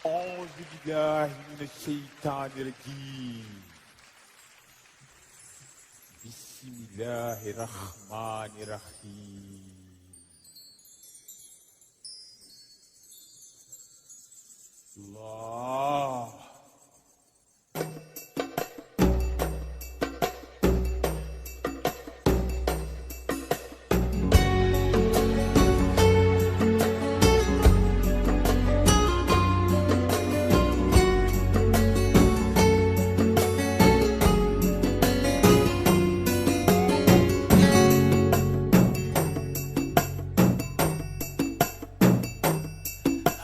أعوذ بالله من الشيطان الرجيم بسم الله الرحمن الرحيم الله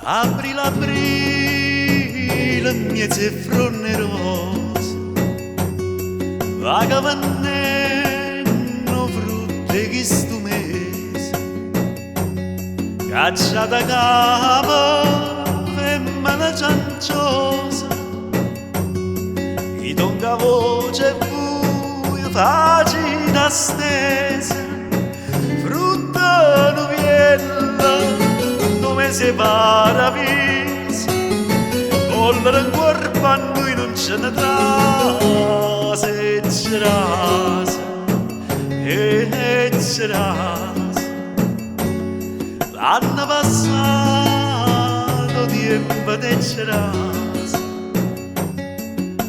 Apri l'aprile, miezze fronne rose, vaga vanneno frutte che stu mese, caccia da cava, femmina cianciosa, i tonca voce buia, facina stesa, frutta nuviella, se para vis collera in corpo a noi non ce ne trase e c'erase l'anno passato tempo te c'erase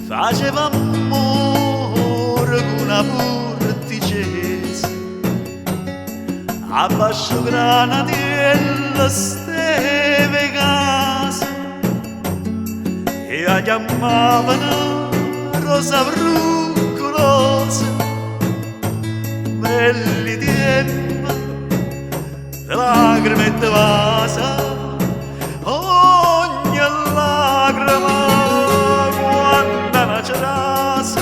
faceva amore con una porticese a bascio granatiello steve casa e la chiamavano rosa bruccolosa belli tempo de lacrime e de vasa ogni lacrima quando nascerasa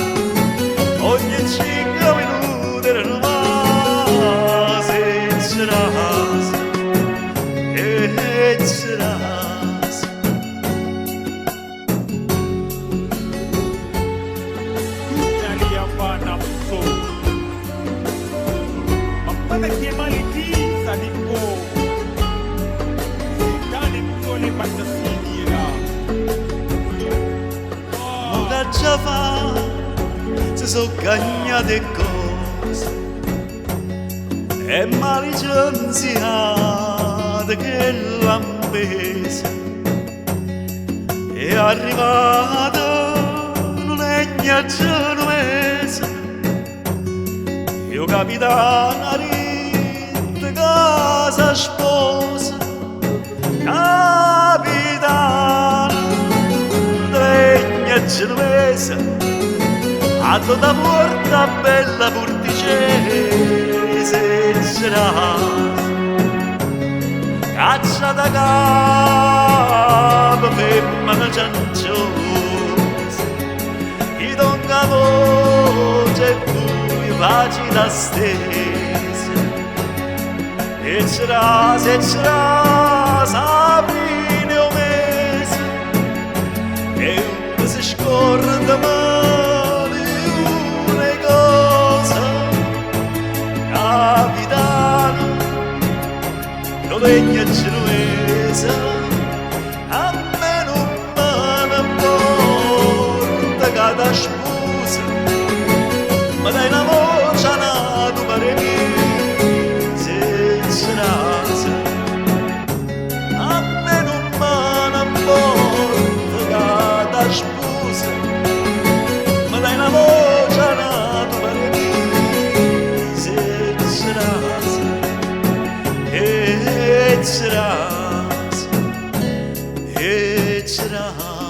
ogni 5 minuti rinnovase e c'erase Ecceras Italia Panapso ma me chiamali pizza di po Itali sole fantasini là Moga già fa se so cagnate cose e malicenziate che l'ambese è arrivata non è genovese io capitana di casa sposa capitana legna genovese a tutta porta bella porticese c'era caccia da capo femmina cianciosa i tonca voce buia facina stesa e c'era aprile o mese e uno si scorda male una cosa capitano legna genovese a me non me importa che da sposa ma dai una voce a nato pare mia se c'erase a me non me importa che da sposa ma dai una voce a nato pare mia se c'erase Ecceras